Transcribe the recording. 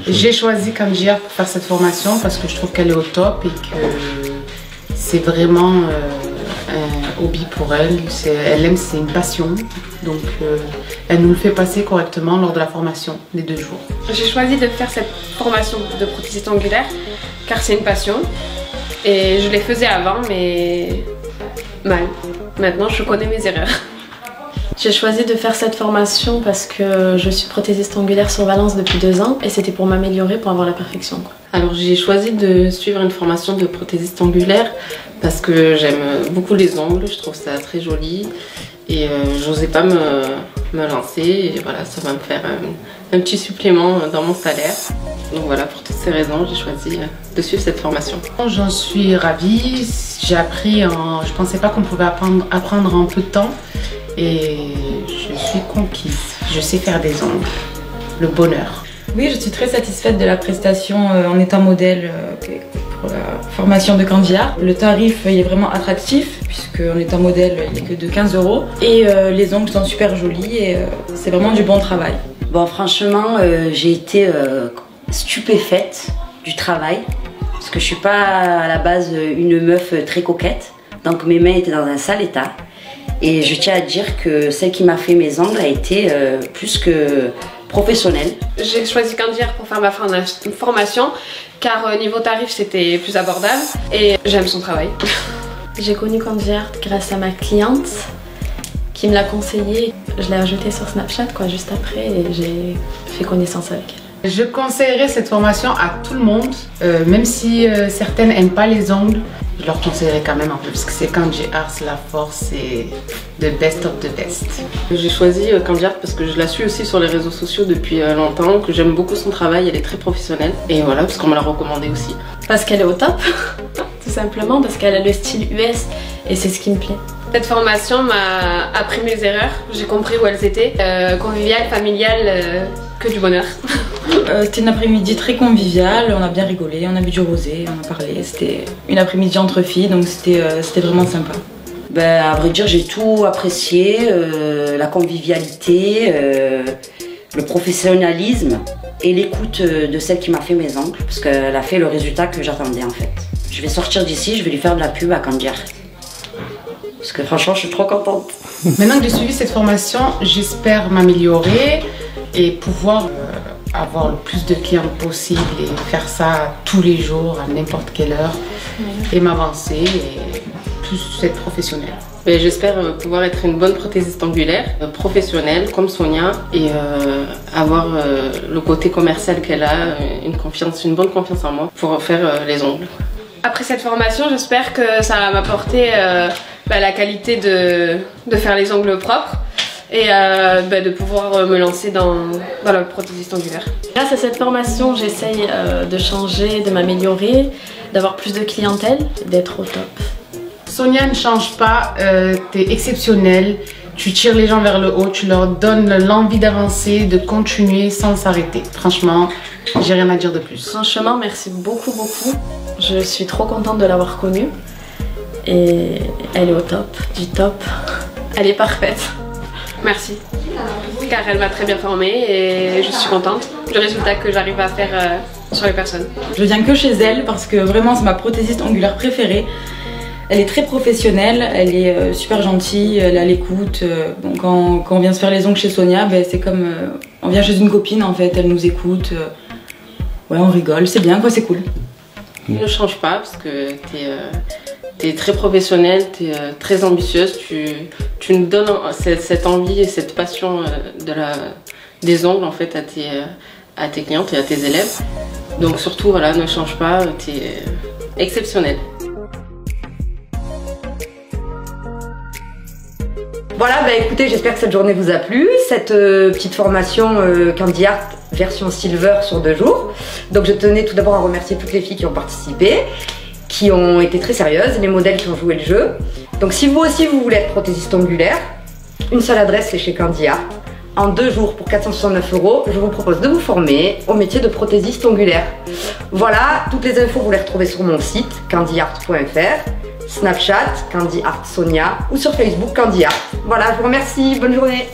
J'ai choisi Candy Art pour faire cette formation parce que je trouve qu'elle est au top et que c'est vraiment un hobby pour elle. Elle aime, c'est une passion. Donc elle nous le fait passer correctement lors de la formation, les 2 jours. J'ai choisi de faire cette formation de prothésiste angulaire car c'est une passion. Et je les faisais avant mais mal. Maintenant je connais mes erreurs. J'ai choisi de faire cette formation parce que je suis prothésiste angulaire sur Valence depuis 2 ans et c'était pour m'améliorer, pour avoir la perfection. Alors j'ai choisi de suivre une formation de prothésiste angulaire parce que j'aime beaucoup les ongles, je trouve ça très joli et j'osais pas me lancer et voilà, ça va me faire un petit supplément dans mon salaire. Donc voilà, pour toutes ces raisons, j'ai choisi de suivre cette formation. J'en suis ravie, j'ai appris, je pensais pas qu'on pouvait apprendre en peu de temps. Et je suis conquise, je sais faire des ongles, le bonheur. Oui, je suis très satisfaite de la prestation en étant modèle pour la formation de Candy Art. Le tarif il est vraiment attractif puisque en étant modèle il n'est que de 15 € et les ongles sont super jolis et c'est vraiment du bon travail. Bon, franchement, j'ai été stupéfaite du travail parce que je suis pas à la base une meuf très coquette, donc mes mains étaient dans un sale état. Et je tiens à dire que celle qui m'a fait mes ongles a été plus que professionnelle. J'ai choisi Candy Art pour faire ma formation car niveau tarif c'était plus abordable et j'aime son travail. J'ai connu Candy Art grâce à ma cliente qui me l'a conseillé. Je l'ai ajoutée sur Snapchat juste après et j'ai fait connaissance avec elle. Je conseillerais cette formation à tout le monde, même si certaines n'aiment pas les ongles. Je leur conseillerais quand même un peu parce que c'est Candy Art, la force, c'est the best of the best. J'ai choisi Candy Art parce que je la suis aussi sur les réseaux sociaux depuis longtemps, que j'aime beaucoup son travail, elle est très professionnelle. Et voilà, parce qu'on me l'a recommandé aussi. Parce qu'elle est au top, tout simplement, parce qu'elle a le style US et c'est ce qui me plaît. Cette formation m'a appris mes erreurs, j'ai compris où elles étaient. Convivial, familial, que du bonheur. C'était une après-midi très conviviale, on a bien rigolé, on a bu du rosé, on a parlé. C'était une après-midi entre filles, donc c'était vraiment sympa. Ben, à vrai dire, j'ai tout apprécié, la convivialité, le professionnalisme et l'écoute de celle qui m'a fait mes ongles, parce qu'elle a fait le résultat que j'attendais en fait. Je vais sortir d'ici, je vais lui faire de la pub à Candy Art. Parce que franchement, je suis trop contente. Maintenant que j'ai suivi cette formation, j'espère m'améliorer et pouvoir avoir le plus de clients possible et faire ça tous les jours, à n'importe quelle heure, et m'avancer et plus être professionnelle. J'espère pouvoir être une bonne prothésiste angulaire, professionnelle comme Sonia et avoir le côté commercial qu'elle a, une bonne confiance en moi pour faire les ongles. Après cette formation, j'espère que ça va m'apporter la qualité de faire les ongles propres et de pouvoir me lancer dans la prothésiste angulaire. Grâce à cette formation, j'essaye de changer, de m'améliorer, d'avoir plus de clientèle, d'être au top. Sonia ne change pas, t'es exceptionnelle, tu tires les gens vers le haut, tu leur donnes l'envie d'avancer, de continuer sans s'arrêter. Franchement, j'ai rien à dire de plus. Franchement, merci beaucoup. Je suis trop contente de l'avoir connue et elle est au top, du top. Elle est parfaite. Merci, car elle m'a très bien formée et je suis contente du résultat que j'arrive à faire sur les personnes. Je viens que chez elle parce que vraiment c'est ma prothésiste angulaire préférée. Elle est très professionnelle, elle est super gentille, elle a l'écoute. Bon, quand on vient se faire les ongles chez Sonia, c'est comme on vient chez une copine en fait, elle nous écoute. Ouais, on rigole, c'est bien quoi, c'est cool. Ne change pas parce que t'es très professionnelle, t'es très ambitieuse, tu nous donnes cette envie et cette passion des ongles en fait à tes clientes et à tes élèves. Donc surtout voilà, ne change pas, t'es exceptionnelle. Voilà, écoutez, j'espère que cette journée vous a plu. Cette petite formation Candy Art version silver sur 2 jours. Donc je tenais tout d'abord à remercier toutes les filles qui ont participé, qui ont été très sérieuses, les modèles qui ont joué le jeu. Donc si vous aussi vous voulez être prothésiste angulaire, une seule adresse, c'est chez Candy Art. En 2 jours pour 469 €, je vous propose de vous former au métier de prothésiste angulaire. Voilà, toutes les infos vous les retrouvez sur mon site candyart.fr, Snapchat, Candy Art Sonia ou sur Facebook Candy Art. Voilà, je vous remercie, bonne journée.